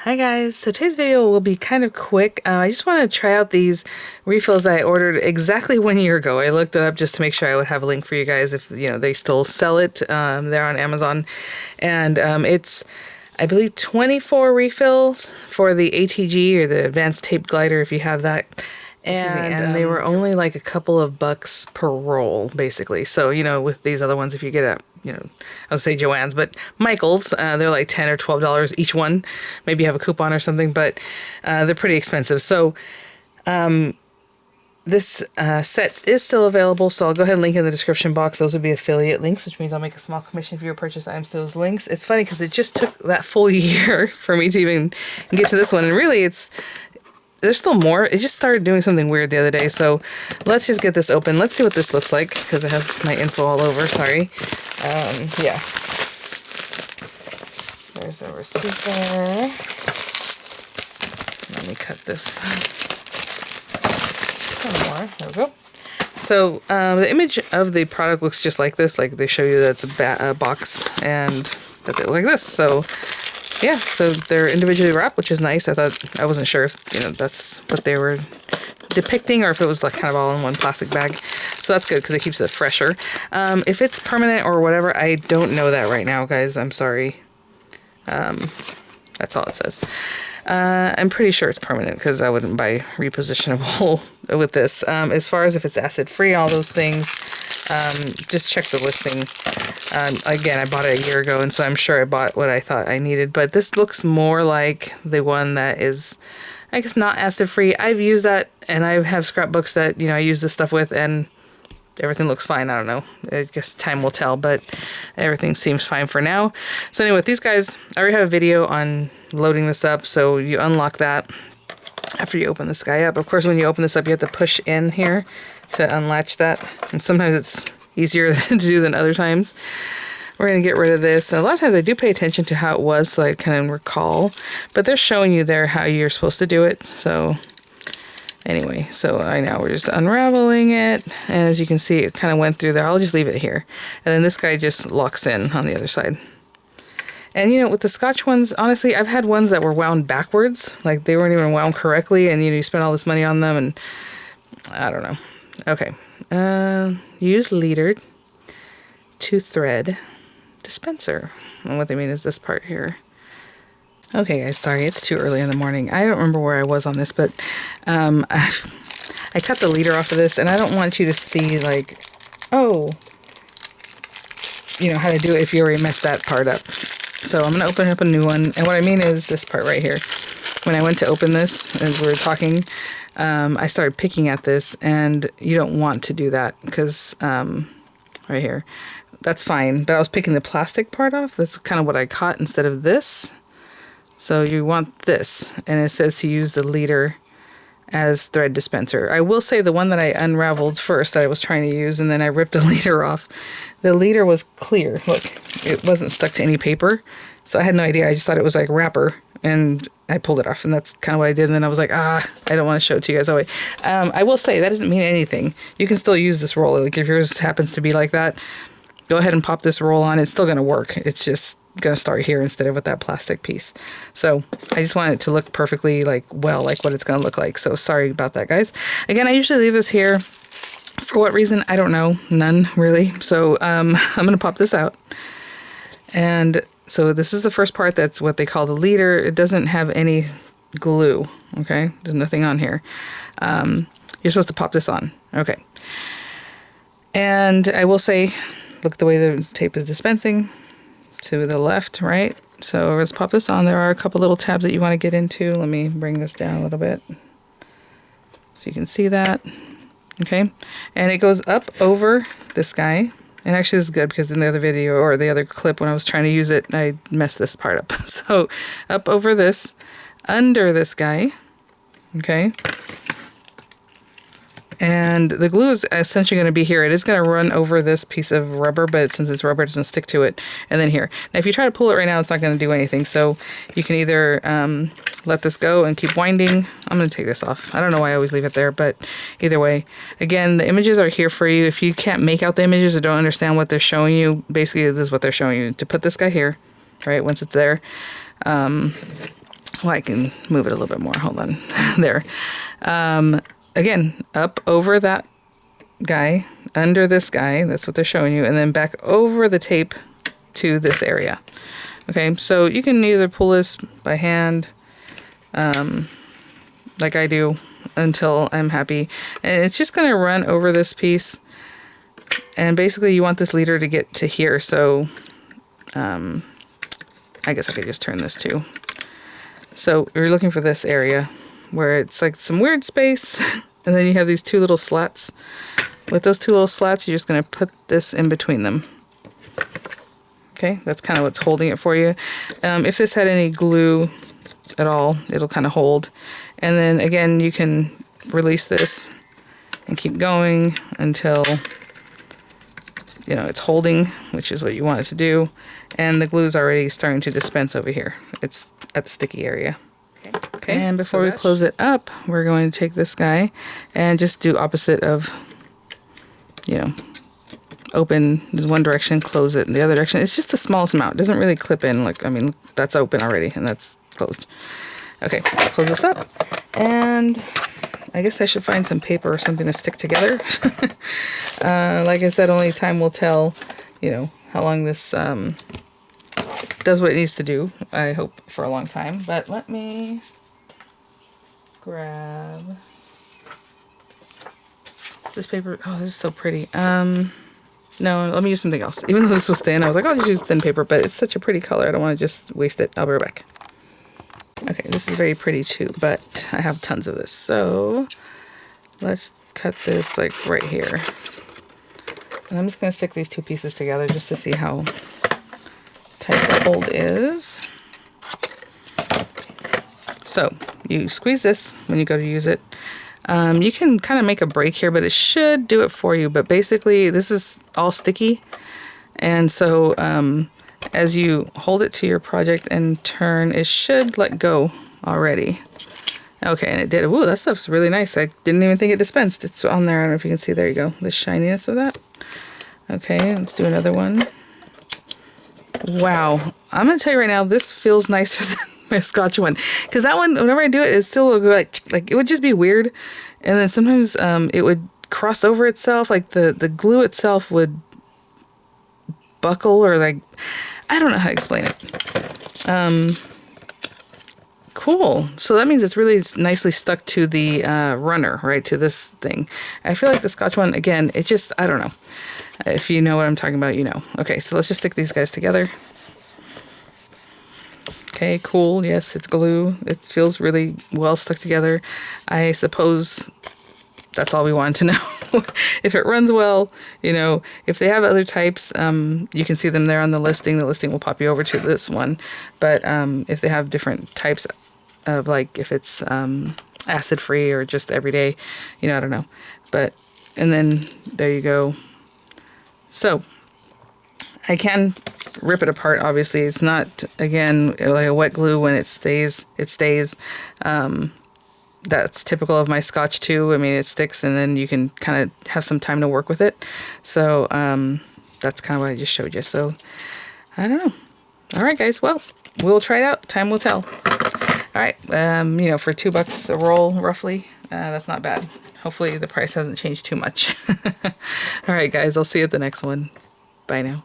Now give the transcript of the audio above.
Hi guys, so today's video will be kind of quick. I just want to try out these refills that I ordered exactly 1 year ago. I looked it up just to make sure I would have a link for you guys if they still sell it. They're on Amazon, and it's I believe 24 refills for the ATG or the Advanced Tape Glider if you have that. And they were only like a couple of bucks per roll, basically. So, with these other ones, if you get a, I would say Joann's, but Michael's, they're like $10 or $12 each one. Maybe you have a coupon or something, but they're pretty expensive. So, this set is still available, so I'll go ahead and link in the description box. Those would be affiliate links, which means I'll make a small commission for your purchase items to those links. It's funny because it just took that full year for me to even get to this one, and really there's still more. It just started doing something weird the other day, so let's just get this open. Let's see what this looks like, because it has my info all over, sorry. Yeah. There's a receiver. Let me cut this. Some more. There we go. So, the image of the product looks just like this. Like, they show you that it's a box, and that they look like this. So, yeah, so they're individually wrapped, which is nice. I wasn't sure if, that's what they were depicting or if it was like kind of all in one plastic bag. So that's good because it keeps it fresher. If it's permanent or whatever, I don't know that right now, guys. I'm sorry. That's all it says. I'm pretty sure it's permanent because I wouldn't buy repositionable with this. As far as if it's acid-free, all those things, just check the listing. Again, I bought it a year ago, and so I'm sure I bought what I thought I needed. But this looks more like the one that is, I guess, not acid-free. I've used that, and I have scrapbooks that, I use this stuff with, and everything looks fine. I don't know. I guess time will tell, but everything seems fine for now. So anyway, with these guys, I already have a video on loading this up, so you unlock that after you open this guy up. Of course, when you open this up, you have to push in here to unlatch that, and sometimes it's easier to do than other times. We're going to get rid of this. And a lot of times I do pay attention to how it was, so I can recall, but they're showing you there how you're supposed to do it. So anyway, so now we're just unraveling it, and as you can see, it kind of went through there. I'll just leave it here, and then this guy just locks in on the other side. And with the Scotch ones, honestly, I've had ones that were wound backwards, like they weren't even wound correctly, and you spend all this money on them, and I don't know. Okay, use leader to thread dispenser. And what they mean is this part here. Okay, guys, sorry, it's too early in the morning. I don't remember where I was on this, but I cut the leader off of this, and I don't want you to see, like, how to do it if you already messed that part up. So I'm going to open up a new one, and what I mean is this part right here. When I went to open this, as we were talking, I started picking at this, and you don't want to do that, because right here, that's fine, but I was picking the plastic part off. That's kind of what I caught instead of this. So you want this, and it says to use the leader as thread dispenser. I will say the one that I unraveled first that I was trying to use, and then I ripped the leader off. The leader was clear. Look, it wasn't stuck to any paper, so I had no idea. I just thought it was like wrapper, and I pulled it off, and that's kind of what I did. And then I was like, I don't want to show it to you guys. Oh, wait. I will say that doesn't mean anything. You can still use this roll. Like if yours happens to be like that, go ahead and pop this roll on. It's still going to work. It's just going to start here instead of with that plastic piece. So I just want it to look perfectly like what it's going to look like. So sorry about that, guys. Again, I usually leave this here. For what reason? I don't know. None, really. So I'm going to pop this out. And so this is the first part. That's what they call the leader. It doesn't have any glue. Okay. There's nothing on here. You're supposed to pop this on. Okay. And I will say, look at the way the tape is dispensing to the left, right? So let's pop this on. There are a couple little tabs that you want to get into. Let me bring this down a little bit so you can see that. Okay. And it goes up over this guy. And actually this is good because in the other video or the other clip when I was trying to use it, I messed this part up. So up over this, under this guy. Okay. And the glue is essentially going to be here. It is going to run over this piece of rubber, but since it's rubber, it doesn't stick to it. And then here. Now, if you try to pull it right now, it's not going to do anything. So you can either let this go and keep winding. I'm going to take this off. I don't know why I always leave it there, but either way. Again, the images are here for you. If you can't make out the images or don't understand what they're showing you, basically this is what they're showing you. To put this guy here, right, once it's there. Well, I can move it a little bit more. Hold on. There. Again, up over that guy, under this guy. That's what they're showing you. And then back over the tape to this area. Okay, so you can either pull this by hand, like I do, until I'm happy. And it's just going to run over this piece. And basically you want this leader to get to here. So I guess I could just turn this too. So you're looking for this area where it's like some weird space. And then you have these two little slats. With those two little slats, you're just going to put this in between them. Okay, that's kind of what's holding it for you. If this had any glue at all, it'll kind of hold. And then again, you can release this and keep going until, you know, it's holding, which is what you want it to do. And the glue is already starting to dispense over here. It's at the sticky area. Okay. And before we close it up, we're going to take this guy and just do opposite of, you know, open this one direction, close it in the other direction. It's just the smallest amount. It doesn't really clip in. Like, I mean, that's open already and that's closed. Okay, let's close this up. And I guess I should find some paper or something to stick together. Like I said, only time will tell, you know, how long this does what it needs to do. I hope for a long time. But let me grab this paper. Oh, this is so pretty. No, let me use something else. Even though this was thin, I was like, I'll just use thin paper, but it's such a pretty color. I don't want to just waste it. I'll be right back. Okay, this is very pretty too, but I have tons of this. So let's cut this like right here. And I'm just going to stick these two pieces together just to see how tight the hold is. So you squeeze this when you go to use it. You can kind of make a break here, but it should do it for you. But basically, this is all sticky. And so as you hold it to your project and turn, it should let go already. Okay, and it did. Ooh, that stuff's really nice. I didn't even think it dispensed. It's on there. I don't know if you can see. There you go. The shininess of that. Okay, let's do another one. Wow. I'm going to tell you right now, this feels nicer than my Scotch one, because that one, whenever I do it, it still would go like it would just be weird, and then sometimes it would cross over itself, like the glue itself would buckle, or like, I don't know how to explain it. Cool. So that means it's really nicely stuck to the runner, right, to this thing. I feel like the Scotch one, again, it just, I don't know. If you know what I'm talking about, you know. Okay, so let's just stick these guys together. Okay, cool. Yes, it's glue. It feels really well stuck together. I suppose that's all we wanted to know. If it runs well, you know, if they have other types, you can see them there on the listing. The listing will pop you over to this one. But if they have different types of, like, if it's acid-free or just everyday, you know, I don't know. But, and then there you go. So I can rip it apart. Obviously, it's not, again, like a wet glue. When it stays, it stays. That's typical of my Scotch too. I mean, it sticks, and then you can kind of have some time to work with it. So that's kind of what I just showed you. So I don't know. All right, guys. Well, we'll try it out. Time will tell. All right. You know, for $2 a roll, roughly, that's not bad. Hopefully the price hasn't changed too much. All right, guys. I'll see you at the next one. Bye now.